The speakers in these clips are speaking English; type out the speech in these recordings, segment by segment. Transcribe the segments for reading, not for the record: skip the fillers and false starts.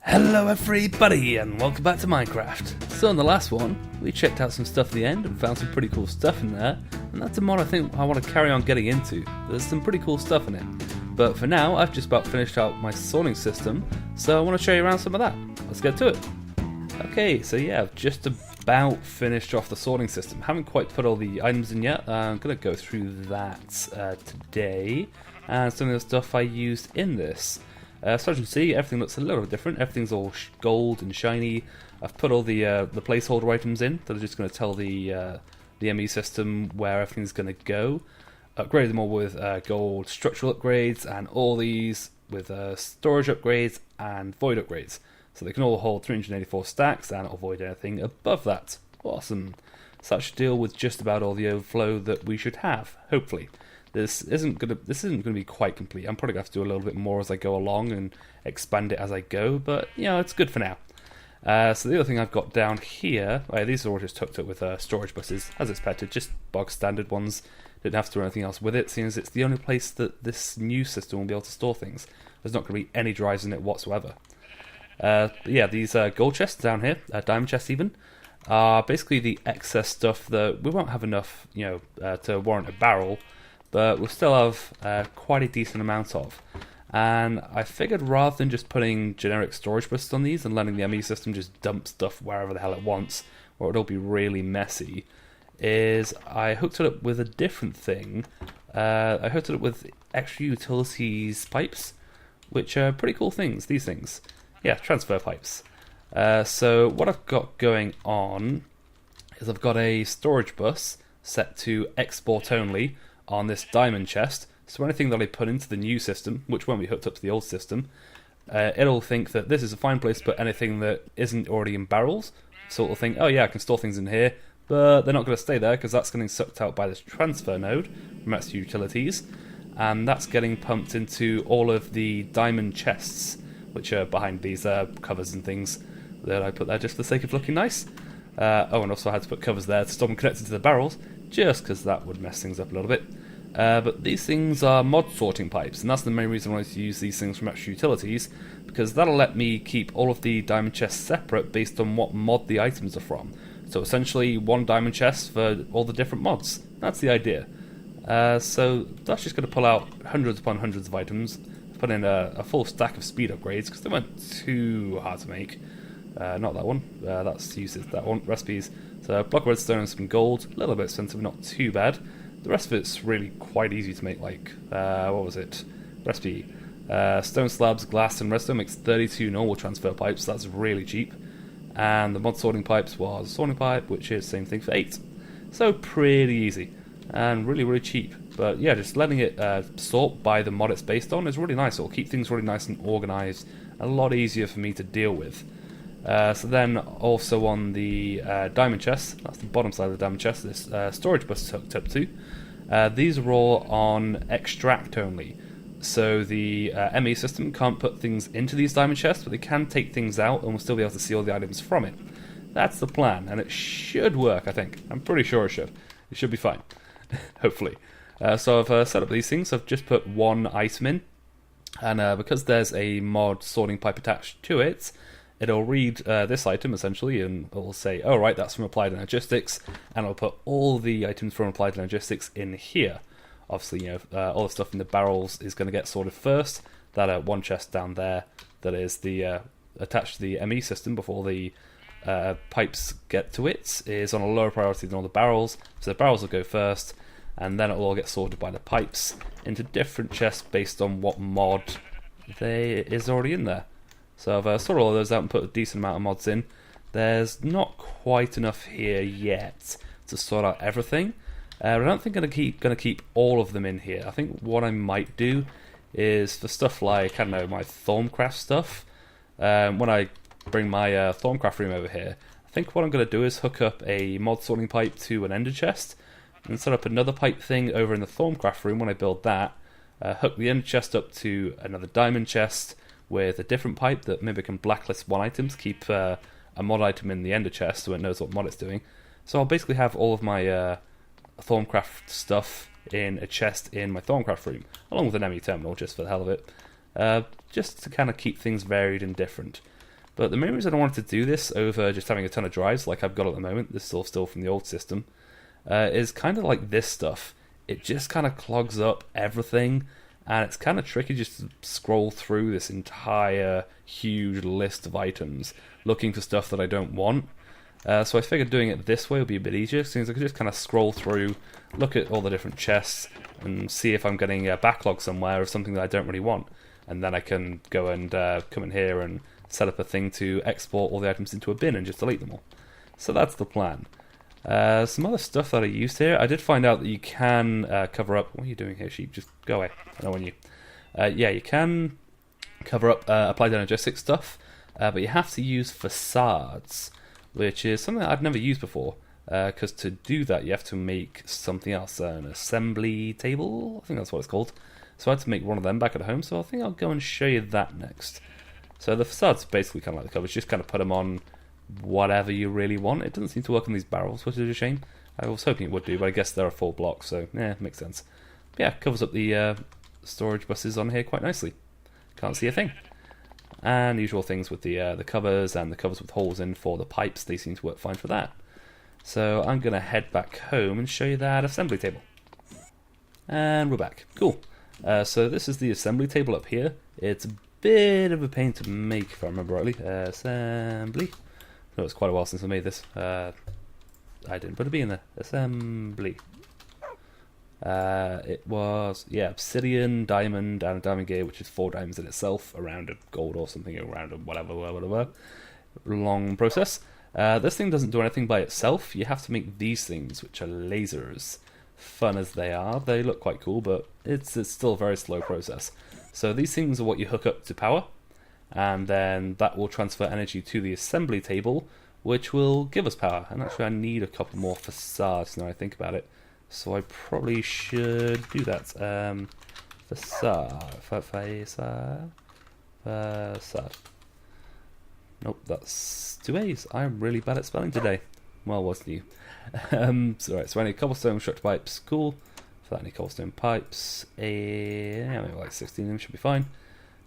Hello everybody and welcome back to Minecraft. So in the last one, we checked out some stuff at the end and found some pretty cool stuff in there, and that's a mod I think I want to carry on getting into. There's some pretty cool stuff in it. But for now, I've just about finished out my sorting system, so I want to show you around some of that. Let's get to it. Okay, so yeah, I've just about finished off the sorting system. Haven't quite put all the items in yet. I'm going to go through that today, and some of the stuff I used in this. So as you can see, everything looks a little bit different. Everything's all gold and shiny. I've put all the placeholder items in that are just going to tell the ME system where everything's going to go. Upgraded them all with gold structural upgrades, and all these with storage upgrades and void upgrades. So they can all hold 384 stacks and avoid anything above that. Awesome. So that should deal with just about all the overflow that we should have, hopefully. This isn't gonna be quite complete. I'm probably gonna have to do a little bit more as I go along and expand it as I go, but you know, it's good for now. So the other thing I've got down here, these are all just hooked up with storage buses, as expected, just bog standard ones. Didn't have to do anything else with it, seeing as it's the only place that this new system will be able to store things. There's not going to be any drives in it whatsoever. Yeah, these gold chests down here, diamond chests even, are basically the excess stuff that we won't have enough, to warrant a barrel, but we'll still have quite a decent amount of. And I figured rather than just putting generic storage buses on these and letting the ME system just dump stuff wherever the hell it wants, or it'll be really messy, is I hooked it up with a different thing. I hooked it up with extra utilities pipes, which are pretty cool things, these things. Yeah, transfer pipes. So what I've got going on is I've got a storage bus set to export only on this diamond chest, so anything that I put into the new system, which won't be hooked up to the old system, it'll think that this is a fine place to put anything that isn't already in barrels, so it'll think, oh yeah, I can store things in here, but they're not going to stay there because that's getting sucked out by this transfer node from its utilities, and that's getting pumped into all of the diamond chests, which are behind these covers and things that I put there just for the sake of looking nice. And also I had to put covers there to stop them connected to the barrels, just because that would mess things up a little bit. But these things are mod sorting pipes, and that's the main reason I wanted to use these things from extra utilities, because that'll let me keep all of the diamond chests separate based on what mod the items are from. So essentially one diamond chest for all the different mods. That's the idea. So that's just going to pull out hundreds upon hundreds of items, put in a full stack of speed upgrades, because they weren't too hard to make. Not that one, that's uses that one, recipes. So block redstone and some gold, a little bit expensive, not too bad. The rest of it's really quite easy to make, like, what was it? Recipe. Stone slabs, glass and redstone makes 32 normal transfer pipes, so that's really cheap. And the mod sorting pipes was a sorting pipe, which is the same thing for 8. So pretty easy, and really, really cheap. But yeah, just letting it sort by the mod it's based on is really nice. It'll keep things really nice and organised, a lot easier for me to deal with. So then also on the diamond chest, that's the bottom side of the diamond chest, this storage bus is hooked up to. These are all on extract only. So the ME system can't put things into these diamond chests, but they can take things out and we'll still be able to see all the items from it. That's the plan, and it should work, I think. I'm pretty sure it should. It should be fine, hopefully. So I've set up these things. I've just put one item in, and because there's a mod sorting pipe attached to it, it'll read this item essentially, and it'll say, oh right, that's from Applied Energistics, and it'll put all the items from Applied Energistics in here. Obviously, all the stuff in the barrels is going to get sorted first. That one chest down there that is the attached to the ME system before the pipes get to it is on a lower priority than all the barrels, so the barrels will go first, and then it'll all get sorted by the pipes into different chests based on what mod is already in there. So I've sorted all of those out and put a decent amount of mods in. There's not quite enough here yet to sort out everything. I don't think I'm going to keep all of them in here. I think what I might do is for stuff like, I don't know, my Thorncraft stuff. When I bring my Thorncraft room over here, I think what I'm going to do is hook up a mod sorting pipe to an ender chest, and set up another pipe thing over in the Thorncraft room when I build that. Hook the ender chest up to another diamond chest with a different pipe that maybe can blacklist one item to keep a mod item in the ender chest so it knows what mod it's doing. So I'll basically have all of my Thorncraft stuff in a chest in my Thorncraft room, along with an ME terminal, just for the hell of it. Just to kind of keep things varied and different. But the main reason I wanted to do this over just having a ton of drives like I've got at the moment, this is all still from the old system, is kind of like this stuff. It just kind of clogs up everything, and it's kind of tricky just to scroll through this entire huge list of items looking for stuff that I don't want. So I figured doing it this way would be a bit easier, since I could just kind of scroll through, look at all the different chests, and see if I'm getting a backlog somewhere of something that I don't really want. And then I can go and come in here and set up a thing to export all the items into a bin and just delete them all. So that's the plan. Some other stuff that I used here, I did find out that you can cover up... What are you doing here, sheep? Just go away. I don't want you. Yeah, you can cover up applied energetic stuff, but you have to use facades, which is something that I've never used before, because to do that you have to make something else, an assembly table, I think that's what it's called. So I had to make one of them back at home, so I think I'll go and show you that next. So the facade's basically kind of like the covers, just kind of put them on whatever you really want. It doesn't seem to work on these barrels, which is a shame. I was hoping it would do, but I guess they're a full block, so yeah, makes sense. But yeah, covers up the storage buses on here quite nicely. Can't see a thing. And the usual things with the covers and the covers with holes in for the pipes, they seem to work fine for that. So I'm going to head back home and show you that assembly table. And we're back. Cool. So this is the assembly table up here. It's a bit of a pain to make, if I remember rightly. Assembly. No, it's quite a while since I made this. I didn't put a B in there. Assembly. It was, yeah, obsidian, diamond, and a diamond gear, which is 4 diamonds in itself, a round of gold or something, a round of whatever. Long process. This thing doesn't do anything by itself. You have to make these things, which are lasers. Fun as they are, they look quite cool, but it's still a very slow process. So these things are what you hook up to power, and then that will transfer energy to the assembly table, which will give us power. And actually I need a couple more facades now I think about it. So I probably should do that. Facade. Nope, that's 2 A's. I'm really bad at spelling today. Well, what's new? So I need cobblestone structure pipes. Cool. For that, I need cobblestone pipes. Yeah, maybe like 16 of them should be fine.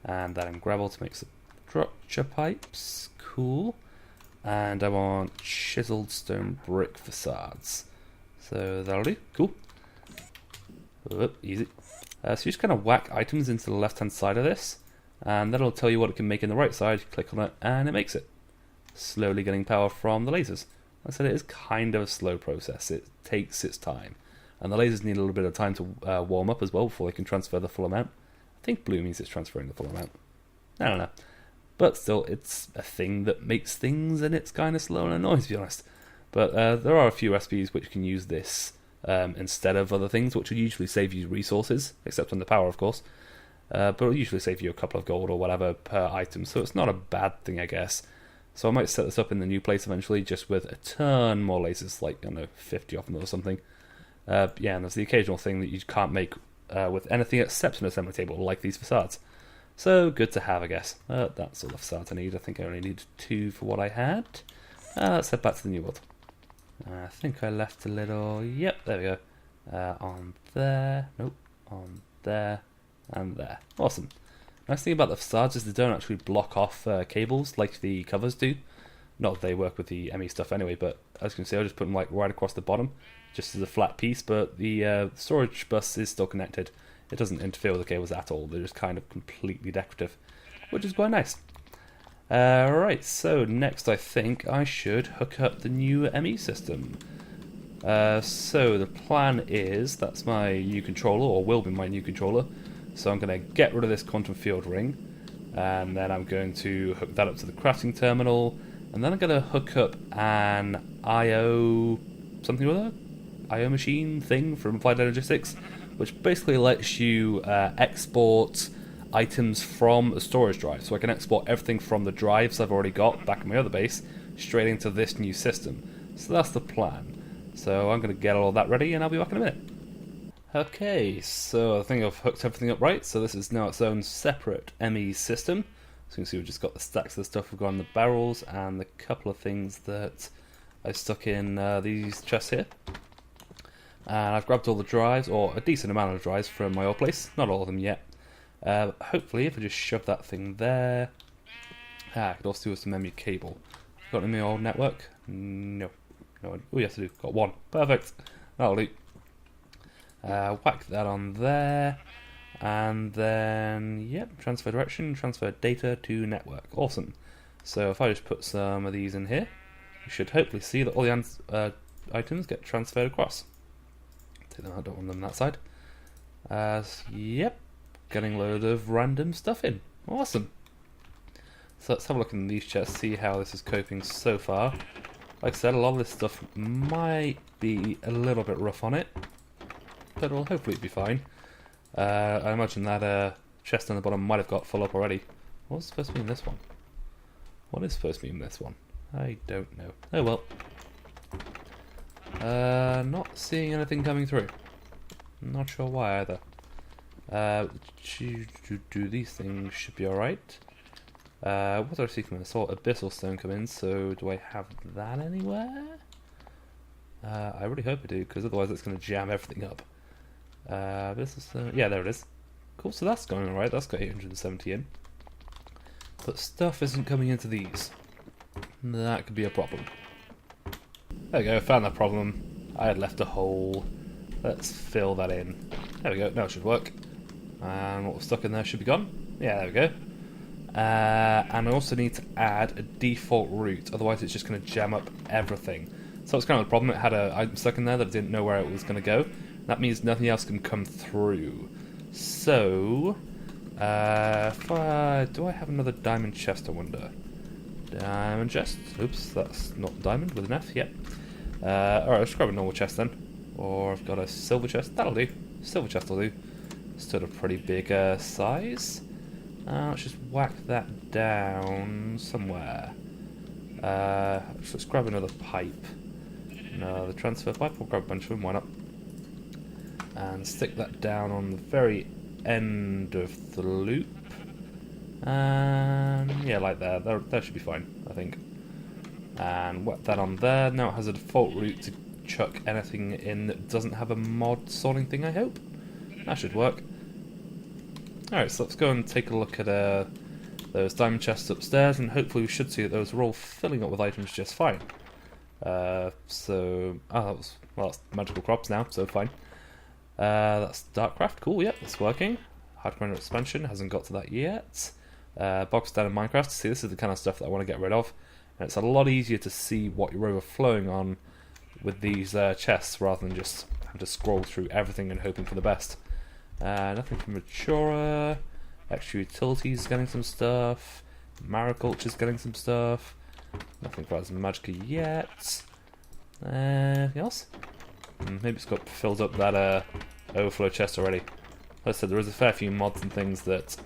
And then gravel to make structure pipes. Cool. And I want chiseled stone brick facades. So that'll do. Cool. Easy. So you just kind of whack items into the left-hand side of this, and that'll tell you what it can make in the right side. You click on it, and it makes it. Slowly getting power from the lasers. Like I said, it is kind of a slow process. It takes its time. And the lasers need a little bit of time to warm up as well before they can transfer the full amount. I think blue means it's transferring the full amount. I don't know. But still, it's a thing that makes things, and it's kind of slow and annoying, to be honest. But there are a few recipes which can use this instead of other things, which will usually save you resources, except on the power, of course. But it'll usually save you a couple of gold or whatever per item, so it's not a bad thing, I guess. So I might set this up in the new place eventually, just with a ton more lasers, like, I don't know, 50 of them or something. Yeah, and there's the occasional thing that you can't make with anything except an assembly table, like these facades. So, good to have, I guess. That's all the facades I need. I think I only need 2 for what I had. Let's head back to the new world. I think I left a little... Yep, there we go. On there. Nope. On there. And there. Awesome. Nice thing about the facades is they don't actually block off cables like the covers do. Not that they work with the ME stuff anyway, but as you can see, I'll just put them like right across the bottom, just as a flat piece, but the storage bus is still connected. It doesn't interfere with the cables at all. They're just kind of completely decorative, which is quite nice. Right, so next I think I should hook up the new ME system. So the plan is, that's my new controller, or will be my new controller. So I'm going to get rid of this quantum field ring, and then I'm going to hook that up to the crafting terminal, and then I'm going to hook up an IO something or other, IO machine thing from Applied Logistics, which basically lets you export items from a storage drive. So I can export everything from the drives I've already got back in my other base straight into this new system. So that's the plan. So I'm going to get all that ready and I'll be back in a minute. Okay, so I think I've hooked everything up right. So this is now its own separate ME system. So you can see we've just got the stacks of the stuff we've got in the barrels and the couple of things that I stuck in these chests here. And I've grabbed all the drives, or a decent amount of drives from my old place. Not all of them yet. Hopefully, if I just shove that thing there, I could also do with some MU cable. Got any old network? No. No. Oh, yes, I do. Got one. Perfect. That'll do. Whack that on there. And then, yep, transfer direction, transfer data to network. Awesome. So if I just put some of these in here, you should hopefully see that all the items get transferred across. Take them out, don't want them on that side. Yep, getting a load of random stuff in. Awesome. So let's have a look in these chests, see how this is coping so far. Like I said, a lot of this stuff might be a little bit rough on it, but it'll hopefully be fine. I imagine that chest on the bottom might have got full up already. What's supposed to be in this one? What is supposed to be in this one? I don't know. Oh well. Not seeing anything coming through. Not sure why either. These things should be alright. What do I see come in? I saw Abyssal Stone come in, so do I have that anywhere? I really hope I do, because otherwise it's going to jam everything up. Abyssal Stone, yeah, there it is. Cool, so that's going alright, that's got 870 in. But stuff isn't coming into these. That could be a problem. There we go, found that problem. I had left a hole. Let's fill that in. There we go, now it should work. And what was stuck in there should be gone. Yeah, there we go. And I also need to add a default route, otherwise it's just going to jam up everything. So it's kind of the problem. It had an item stuck in there that didn't know where it was going to go. That means nothing else can come through. So, do I have another diamond chest, I wonder? Diamond chest. Oops, that's not diamond with an F. Yep. Alright, let's grab a normal chest then. Or I've got a silver chest. That'll do. Silver chest will do. Still a pretty big size. Let's just whack that down somewhere. Let's grab another pipe. Another transfer pipe. We'll grab a bunch of them. Why not? And stick that down on the very end of the loop. And yeah, like there. That should be fine, I think. And whack that on there. Now it has a default route to chuck anything in that doesn't have a mod sorting thing, I hope. That should work. Alright, so let's go and take a look at those diamond chests upstairs, and hopefully we should see that those are all filling up with items just fine. That's magical crops now, so fine. That's Darkcraft, cool, yep, that's working. Hardcore expansion, hasn't got to that yet. Box down in Minecraft, see this is the kind of stuff that I want to get rid of. And it's a lot easier to see what you're overflowing on with these chests, rather than just having to scroll through everything and hoping for the best. Nothing from Matura. Extra Utilities getting some stuff. Mariculture's getting some stuff. Nothing for Magicka yet. Anything else? Maybe it's got filled up that overflow chest already. Like I said, there is a fair few mods and things that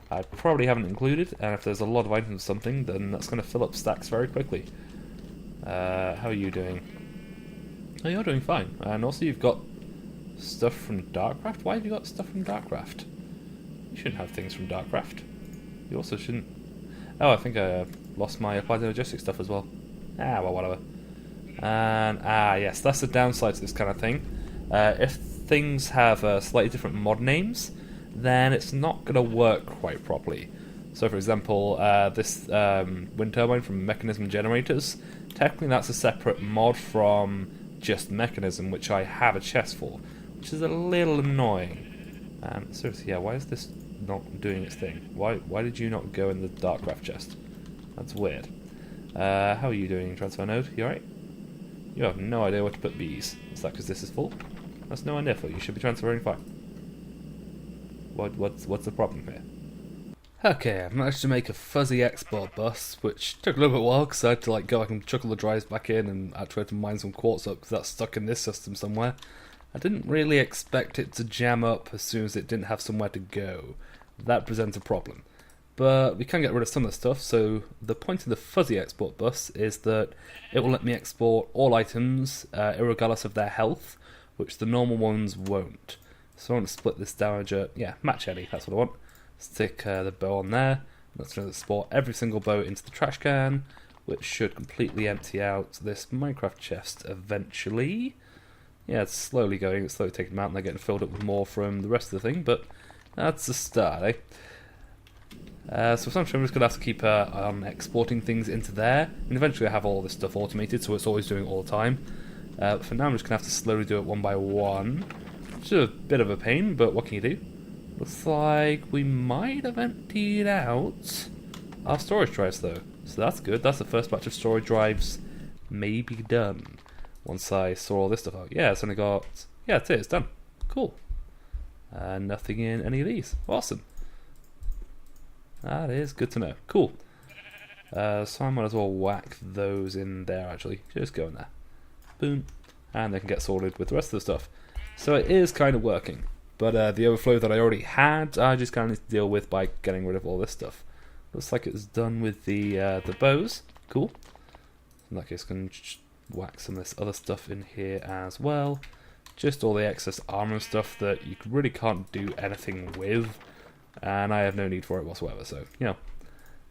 I probably haven't included, and if there's a lot of items of something, then that's going to fill up stacks very quickly. How are you doing? Oh, you're doing fine. And also you've got stuff from Darkcraft? Why have you got stuff from Darkcraft? You shouldn't have things from Darkcraft. You also shouldn't... Oh, I think I lost my applied logistics stuff as well. Ah, well, whatever. And, yes, that's the downside to this kind of thing. If things have slightly different mod names, then it's not going to work quite properly. So, for example, this wind turbine from Mechanism Generators, technically that's a separate mod from just Mechanism, which I have a chest for, which is a little annoying. Seriously, yeah, why is this not doing its thing? Why did you not go in the Darkcraft chest? That's weird. How are you doing, Transfer Node? You alright? You have no idea where to put bees. Is that because this is full? That's no idea for you. You should be transferring fine. What's the problem here? Okay, I've managed to make a fuzzy export bus, which took a little bit while because I had to go back and chuck all the drives back in and actually had to mine some quartz up because that's stuck in this system somewhere. I didn't really expect it to jam up as soon as it didn't have somewhere to go. That presents a problem. But we can get rid of some of the stuff, so the point of the fuzzy export bus is that it will let me export all items, irregardless of their health, which the normal ones won't. So I want to split this down to, match any, that's what I want. Stick the bow on there. That's going to export every single bow into the trash can, which should completely empty out this Minecraft chest eventually. Yeah, it's slowly going, it's slowly taking them out, and they're getting filled up with more from the rest of the thing, but that's a start, eh? So essentially I'm just going to have to keep on exporting things into there, and eventually I have all this stuff automated so it's always doing it all the time. But for now I'm just going to have to slowly do it one by one, which is a bit of a pain, but what can you do? Looks like we might have emptied out our storage drives though, so that's good. That's the first batch of storage drives maybe done. Once I saw all this stuff out. Yeah, it's only got... yeah, that's it, it's done. Cool. Nothing in any of these. Awesome. That is good to know. Cool. So I might as well whack those in there actually. Just go in there. Boom. And they can get sorted with the rest of the stuff. So it is kind of working. But the overflow that I already had, I just kind of need to deal with by getting rid of all this stuff. Looks like it's done with the bows. Cool. In that case, I can whack some of this other stuff in here as well. Just all the excess armor stuff that you really can't do anything with. And I have no need for it whatsoever. So, you know,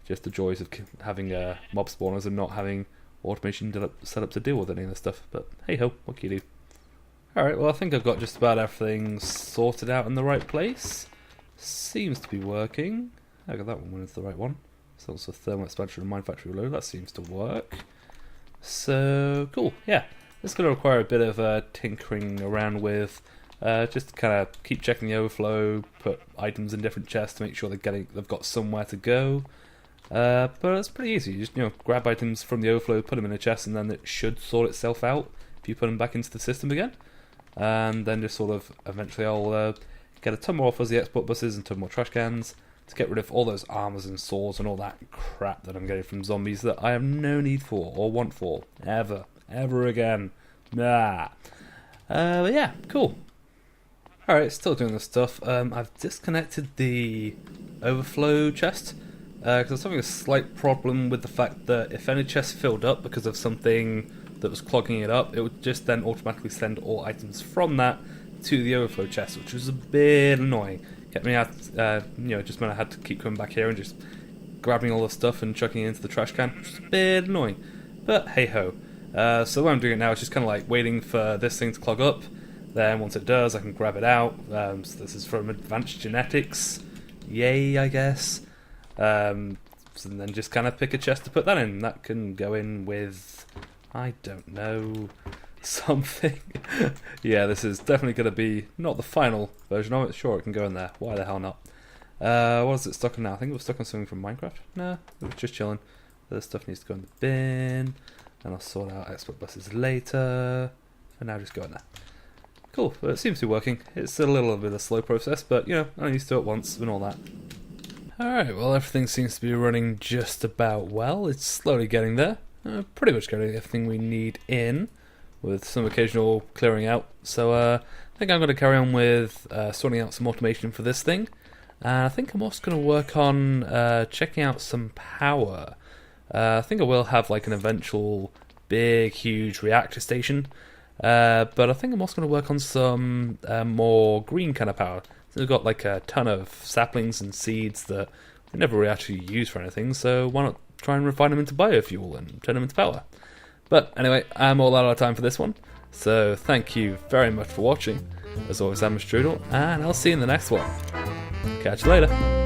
just the joys of having mob spawners and not having automation set up to deal with any of this stuff. But hey ho, what can you do? Alright, well I think I've got just about everything sorted out in the right place. Seems to be working. I got that one when it's the right one. It's also thermal expansion and mine factory load. That seems to work. So, cool, yeah. This is going to require a bit of tinkering around with. Just to kind of keep checking the overflow, put items in different chests to make sure they've got somewhere to go. But it's pretty easy. You just grab items from the overflow, put them in a chest, and then it should sort itself out if you put them back into the system again. And then just sort of eventually I'll get a ton more fuzzy export buses and a ton more trash cans to get rid of all those armors and swords and all that crap that I'm getting from zombies that I have no need for or want for ever again. But yeah, cool. Alright, still doing this stuff. I've disconnected the overflow chest because I was having a slight problem with the fact that if any chest filled up because of something that was clogging it up, it would just then automatically send all items from that to the overflow chest, which was a bit annoying. Kept me out, just meant I had to keep coming back here and just grabbing all the stuff and chucking it into the trash can, which is a bit annoying. But hey ho. So what I'm doing now is just kind of like waiting for this thing to clog up. Then once it does, I can grab it out. So this is from Advanced Genetics. Yay, I guess. So then just kind of pick a chest to put that in. That can go in with, I don't know, something. Yeah, this is definitely going to be not the final version of it. Sure, it can go in there. Why the hell not? What is it stuck on now? I think it was stuck on something from Minecraft. No, it was just chilling. This stuff needs to go in the bin. And I'll sort out export buses later. And now just go in there. Cool, but it seems to be working. It's a little bit of a slow process, but I used to it once and all that. Alright, well everything seems to be running just about well. It's slowly getting there. Pretty much getting everything we need in, with some occasional clearing out. So I think I'm going to carry on with sorting out some automation for this thing. I think I'm also going to work on checking out some power. I think I will have like an eventual big, huge reactor station. But I think I'm also going to work on some more green kind of power. So we've got like a ton of saplings and seeds that we never really actually use for anything, so why not try and refine them into biofuel and turn them into power? But anyway, I'm all out of time for this one, so thank you very much for watching. As always, I'm Strewdel, and I'll see you in the next one. Catch you later.